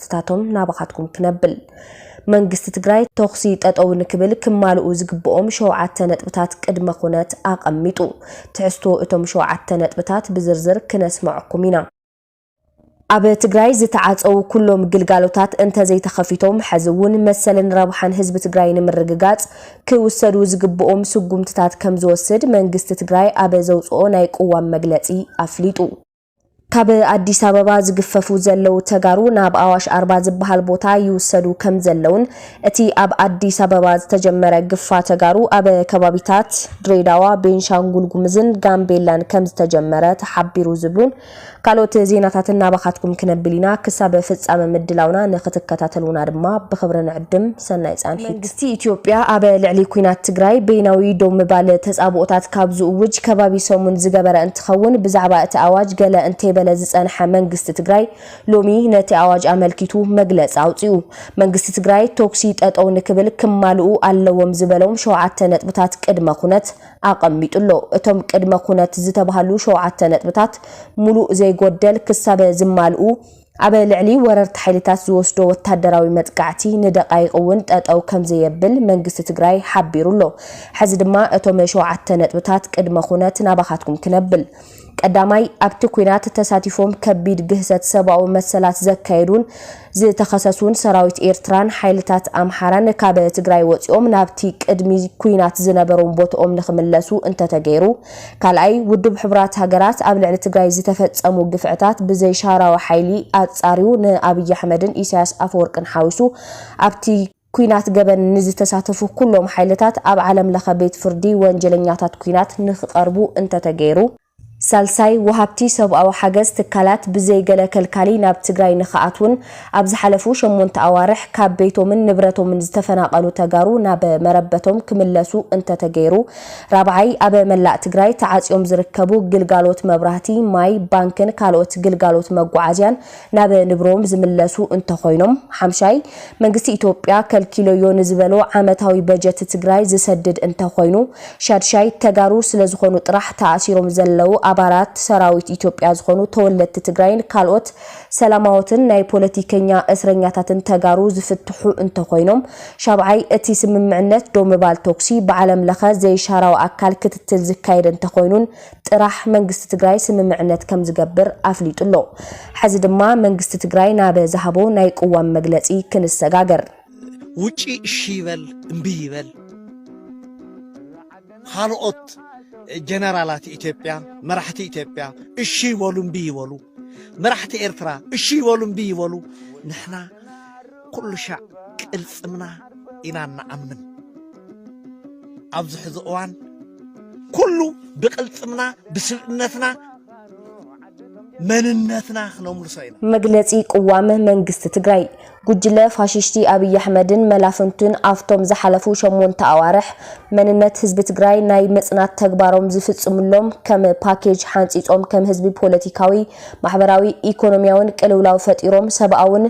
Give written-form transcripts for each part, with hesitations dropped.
ستاتهم نابخاتكم كنبل መንግስት ትግራይ ተኽሲ ጠጠው ንክብል ክማልኡ ዝግብኦም 7 ነጥብታት ቅድመ ኩነት አቀሚጡ ትሕዝቶ እቶም 7 ነጥብታት ብዝርዝር ክነስማዕኩም ኢና አብ ትግራይ ዝተዓጸው ኩሎም ግልጋሎታት እንተ ዘይተኸፊቶም ሕዝውን መሰልን ረብሓን ህዝብ ትግራይ ንምርግጋጽ ክውሰዱ ዝግብኦም ስጉምትታት ከም ዝወስድ መንግስት ትግራይ አብ ዘውጽኦ ናይ ቁዋም መግለጺ አፍሊጡ ካብ አዲስ አበባ ዝግፈፉ ዘለው ተጋሩ ናብ አዋሽ 40 ዝበሃል ቦታ ይውሰዱ ከም ዘለውን እቲ አብ አዲስ አበባ ዝተጀመረ ግፋ ተጋሩ አብ ከባቢታት ድሬዳዋ ቤንሻንጉል ጉምዝን ጋምቤላን ከም ዝተጀመረ ተሓቢሩ ዝብሉን ካልኦት ዜናታትና ባኻትኩም ክነብሊና ክሳብ ፍጻመ ምድላውና ንኽትከታተሉና ድማ ብኽብሪ ንዕድም ሰናይ ጻንሒ መንግስቲ ኢትዮጵያ አብ ልዕሊ ኩናት ትግራይ በይናዊ ዶም ባለ ተጻብኦታት ካብ ዝውጅ ከባቢ ሰሙን ዝገበረ እንትኸውን ብዛዕባ እቲ አዋጅ ገለ እንተ በለ ዝጸንሐ መንግስት ትግራይ ሎሚ ነቲ አዋጅ አመልኪቱ መግለጽ አውጽኡ መንግስት ትግራይ ቶክሲ ጠጠው ንክብል ክማልኡ አለዎም ዝበሎም 7 ነጥብታት ቅድመ ኩነት አቀሚጡሎ እቶም ቅድመ ኩነት ዝተባሃሉ 7 ነጥብታት ሙሉእ ዘይጎደል ክሳበ ዝማልኡ አብ ልዕሊ ወረርቲ ሓይልታት ዝወስዶ ወታደራዊ መጥቃዕቲ ንደቃይቅውን ጠጠው ከም ዘየብል መንግስት ትግራይ ሓቢሩሎ ሕዚ ድማ እቶም 7 ነጥብታት ቅድመ ኩነት ናባኻትኩም ክነብል ቀዳማይ ኣብቲ ኩናት ተሳቲፎም ከቢድ ግህሰት ሰብአዊ መሰላት ዘካይዱን ዝተኸሰሱን ሰራዊት ኤርትራን ሓይልታት አምሓራን ካብ ትግራይ ወፂኦም ናብቲ ቅድሚ ኩናት ዝነበሮም ቦታኦም ንኽምለሱ እንተተገይሩ ካልኣይ ውድብ ሕብራት ሃገራት ኣብ ልዕሊ ትግራይ ዝተፈጸሙ ግፍዕታት ብዘይሻራዊ ሓይሊ ኣጻሪው ንኣብይ ኣሕመድን ኢሳያስ ኣፈወርቅን ሓዊሱ ኣብቲ ኩናት ገበን ንዝተሳተፉ ኩሎም ሓይልታት ኣብ ዓለም ለኸ ቤት ፍርዲ ወንጀለኛታት ኩናት ንኽቀርቡ እንተተገይሩ ሳልሳይ ወሃብቲ ሰብአዊ ሓገዝ ትካላት ብዘይ ገለ ከልካሊ ናብ ትግራይ ንኽኣትውን ኣብ ዝሓለፉ 8 ኣዋርሕ ካብ ቤቶምን ንብረቶምን ዝተፈናቀሉ ተጋሩ ናብ መረበቶም ክምለሱ እንተተገይሩ ራብዓይ ኣብ መላእ ትግራይ ተዓጽዮም ዝርከቡ ግልጋሎት መብራህቲ ማይ ባንክን ካልኦት ግልጋሎት መጓዓዝያን ናብ ንብሮም ዝምለሱ እንተኾይኖም ሓምሻይ መንግስቲ ኢትዮጵያ ከልኪሎዮ ንዝበሎ ዓመታዊ በጀት ትግራይ ዝሰድድ እንተኾይኑ ሻድሻይ ተጋሩ ስለዝኾኑ ጥራሕ ተኣሲሮም ዘለው አባራት ሰራዊት ኢትዮጵያ ዝኾኑ ተወለድቲ ትግራይን ካልኦት ሰላማዊትን ናይ ፖለቲከኛ እስረኛታትን ተጋሩ ዝፍትሑ እንተኾይኖም ሻብዓይ እቲ ስምምዕነት ዶምባል ቶክሲ በዓለም ለኸ ዘይሻራው አካል ክትትል ዝካየድ እንተኾይኑን ጥራሕ መንግስቲ ትግራይ ስምምዕነት ከም ዝገብር አፍሊጡሎ ሕዚ ድማ መንግስቲ ትግራይ ናብ ዝሃቦ ናይ ቁዋም መግለጺ ክንሰጋገር ውጪ እሺበል እምቢይበል ካልኦት جنرالات إثيوبيا مرحتي إثيوبيا إشي ولون بي ولو مرحتي إرترا إشي ولون بي ولو نحنا كل شيء قلصمنا إنا نأمن أبزح زقوان كله بقلصمنا بسلطنتنا مننتنا خنومر ساينا مجلسي قوامه منግስት ትግራይ ጉጅለ ፋሽስቲ አብይ አሕመድን መላፍንቱን አፍቶም ዘሐለፉ 8 አዋርሕ መንነት ህዝብ ትግራይ ናይ መጽናት ተግባሮም ዝፍጽምሎም ከም ፓኬጅ ሓንጺጾም ከም ህዝቢ ፖለቲካዊ ማሕበራዊ ኢኮኖሚያውን ቅልውላው ፈጢሮም ሰብአውን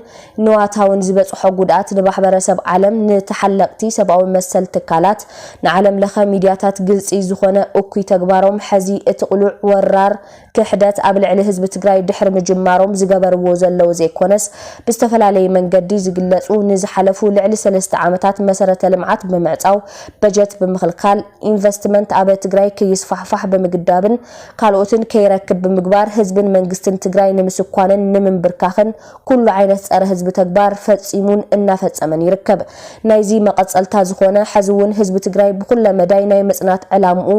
ንዋታውን ዝበጽሖ ጉዳት ንማሕበረሰብ ዓለም ንተሐለቅቲ ሰብአዊ መሰል ትካላት ንዓለም ለኸ ሚዲያታት ግልጽ ዝኾነ እኩይ ተግባሮም ሕዚ እትቅሉዕ ወራር ክሕደት ኣብ ልዕሊ ህዝብ ትግራይ ድሕር ምጅማሮም ዝገበርዎ ዘለው ዘይኮነስ ብዝተፈላለየ መንገዲ ዝግለጹ ንዝሐለፉ ልዕሊ 3 ዓመታት መሰረተ ልምዓት ብምዕጻው በጀት ብምኽልካል ኢንቨስትመንት ኣብ ትግራይ ከይስፋሕፋሕ ብምግዳብን ካልኦትን ከይረክብ ብምግባር ህዝብን መንግስትን ትግራይ ንምስኳንን ንምንብርካኽን ኩሉ ዓይነት ጸረ ህዝብ ተግባር ፈጺሙን እናፈጸመን ይርከብ ናይዚ መቀጸልታ ዝኾነ ሕዝውን ህዝብ ትግራይ ብኩለ መዳይ ናይ መጽናት ዕላምኡ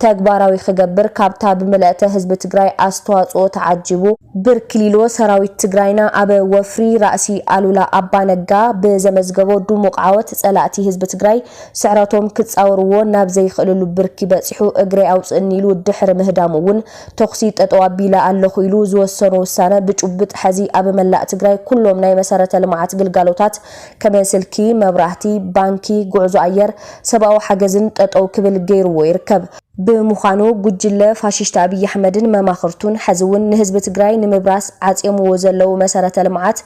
ተግባራዊ ክገብር ካብታ ብመላእተ ህዝብ ትግራይ አስተዋጽኦ ተዓጅቡ ብርክሊሎ ሰራዊት ትግራይና ኣብ ወፍሪ ራእሲ አሉላ አባ ነጋ በዘመዝገቦ ድሙቕ ዓወት ጸላእቲ ህዝብ ትግራይ ስዕራቶም ክጻወርዎ ናብ ዘይኽእልሉ ብርኪ በጽሑ እግሪ አውጽእኒሉ ድሕር ምህዳሙውን ተኽሲ ጠጠው አቢላ ኣለኹ ኢሉ ዝወሰኑ ውሳነ ብጭብጥ ሕዚ ኣብ መላእ ትግራይ ኩሎም ናይ መሰረተ ልምዓት ግልጋሎታት ከም ስልኪ መብራህቲ ባንኪ ጉዕዞ ኣየር ሰብአዊ ሓገዝን ጠጠው ክብል ገይርዎ ይርከብ بمخانو ጉጅለ ፋሽስት አብይ አህመድን መማኽርቱን ሐዝውን ንህዝብ ትግራይ ንምብራስ ዓጽሙ ወዘለው መሰረተ ልምዓት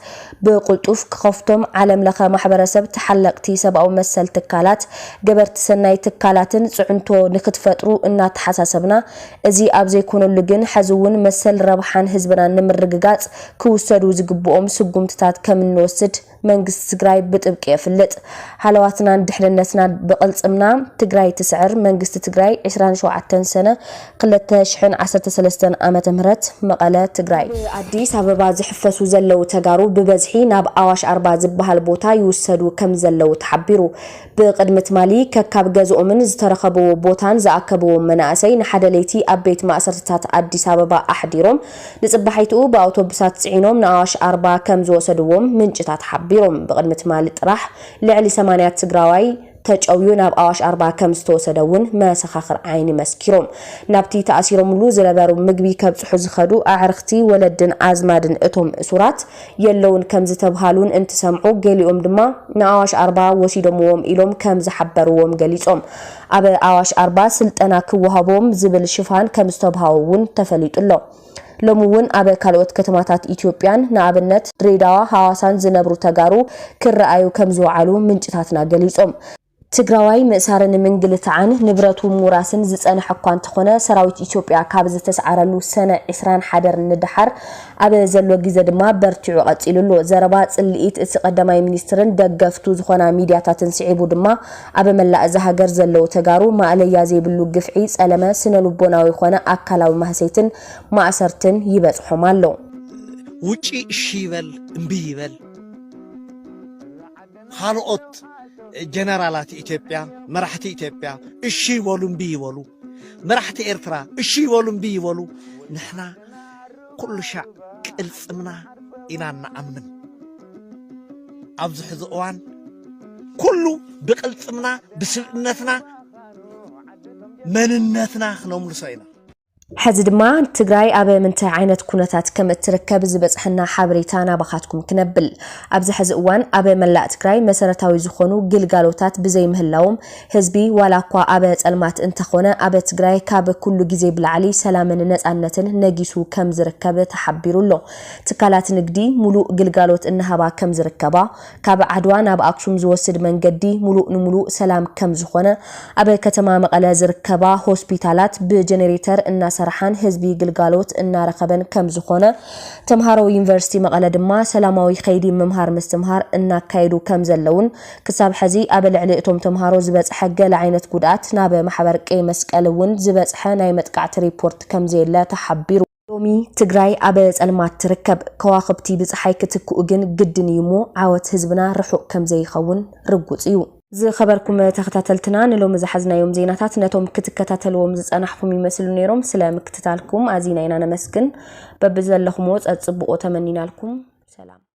በቁልጡፍ ከፍቶም ዓለም ለኸ ማህበረሰብ ተሐለቅቲ ሰብአው መሰል ትካላት ገበርቲ ሰናይ ትካላትን ጽዕንቶ ንክትፈጥሩ እናተሐሳሰብና እዚ አብዘ ይኮነሉ ግን ሐዝውን መሰል ረብሓን ህዝብና ንምርግጋጽ ክውሰዱ ዝግብኦም ስጉምትታት ከምንወስድ መንግስት ትግራይ ብጥብቅ ይፍልጥ ሓለዋትና ድሕነትና በቅልጽምና ትግራይ ትስዕር መንግስት ትግራይ 27 ሰነ 2013 ዓመተ ምህረት መቀለ ትግራይ አዲስ አበባ ዝሕፈሱ ዘለው ተጋሩ በበዝሒ ናብ አዋሽ 40 ዝበሃል ቦታ ይወሰዱ ከም ዘለው ተሓቢሩ በቅድምት ማሊ ከካብ ገዝኦምን ዝተረኸበው ቦታን ዘአከበው መናእሰይ ንሓደለይቲ አቤት ማእሰርታት አዲስ አበባ አሕዲሮም ንጽባሒቱ በአውቶቡሳት ጽዒኖም ንአዋሽ 40 ከም ዝወሰዱዎም ምንጭታት ሓቢሮም بقدمت مال طرح لعلي 8 تግራዋይ ተጨውዩ ናብ አዋሽ 40 ከም ዝተወሰደውን መሰኻኽር ዓይኒ መስኪሮም ናብቲ ተኣሲሮምሉ ዝነበሩ ምግቢ ከብጽሑ ዝኸዱ አዕርክቲ ወለድን አዝማድን እቶም ሱራት የለውን ከም ዝተብሃሉን እንትሰምዑ ገሊኦም ድማ ንአዋሽ 40 ወሲዶምዎም ኢሎም ከም ዝሐበሩዎም ገሊጾም አበ አዋሽ 40 ስልጠና ክወሃቦም ዝብል ሽፋን ከም ዝተብሃውን ተፈሊጡሎ ለሙውን አበ ካልኦት ከተማታት ኢትዮጵያን ንአብነት ድሬዳዋ ሐዋሳን ዝነብሩ ተጋሩ ክረአዩ ከም ዝወዓሉ ምንጭታትና ገሊጾም ትግራዋይ ምእሳርን ምንግልታዓን ንብረቱ ሙራስን ዝጸንሐ እኳ እንተኾነ ሰራዊት ኢትዮጵያ ካብ ዝተሰዓረሉ ሰነ 21 ንድሓር አበ ዘሎ ግዜ ድማ በርቲዑ ቀጺሉሎ ዘረባ ጽልኢት እቲ ቀዳማይ ሚኒስትርን ደገፍቱ ዝኾና ሚድያታትን ስዒቡ ድማ አበ መላእ ዘሃገር ዘለው ተጋሩ ማዕለያ ዘይብሉ ግፍዒ ጸለመ ስነልቦናዊ ኾነ አካላዊ ማህሰይትን ማእሰርትን ይበጽሖም ኣሎ ውጪ እሺበል እምቢይበል ሃልኦት جنرالات إثيوبيا مرحتي إثيوبيا إشي ولون بي ولو مرحتي إرترا إشي ولون بي ولو نحنا كل شيء قلصمنا إنا نأمن أبزح زقوان كله بقلصمنا بسلنتنا مننتنا خنوم لسينا حزدما تግራይ አበ ምንታይ ዓይነት ኩነታት ከም እትርከብ ዝበጽሕና ሓበሬታና ባኻትኩም ክነብል ኣብዚ ሕዚ እዋን አበ መላእ ትግራይ መሰረታዊ ዝኾኑ ግልጋሎታት ብዘይ ምህላዎም ህዝቢ ዋላኳ አበ ጸልማት እንተኾነ አበ ትግራይ ካብ ኩሉ ግዜ ብላዕሊ ሰላምን ነጻነትን ነጊሱ ከም ዝርከብ ተሓቢሩሎ ትካላት ንግዲ ሙሉእ ግልጋሎት እንሃባ ከም ዝርከባ ካብ ዓድዋ ናብ አክሱም ዝወስድ መንገዲ ሙሉእ ንሙሉእ ሰላም ከም ዝኾነ አበ ከተማ መቀለ ዝርከባ ሆስፒታላት ብጀነሬተር እና ሰራሓን ህዝቢ ግልጋሎት እናረኸበን ከም ዝኾነ ተምሃሮ ዩኒቨርሲቲ መቀለ ድማ ሰላማዊ ኸይዲ መምሃር ምስትምሃር እናካይዱ ከም ዘለውን ክሳብ ሕዚ አበ ልዕሊ እቶም ተምሃሮ ዝበጽሐ ገለ ዓይነት ጉዳት ናብ ማሕበር ቀይ መስቀልን ዝበጽሐ ናይ መጥቃዕቲ ሪፖርት ከም ዘየለ ተሓቢሩ ሎሚ ትግራይ አበ ጸልማት ትርከብ ከዋኽብቲ ብጽሓይ ክትክኡ ግን ግድን ይሞ ዓወት ህዝብና ርሑቅ ከም ዘይኸውን ርጉጽ እዩ ዝኸበርኩም ተኸታተልትና ንሎም ዝሓዝናዮም ዜናታት ነቶም ክትከታተልዎም ዝጸናሕኩም ይመስሉ ነይሮም ስለ ምክትታልኩም አዚና ኢና ነመስግን በብዘለኹም ወጽ ጽቡቕ ተመኒናልኩም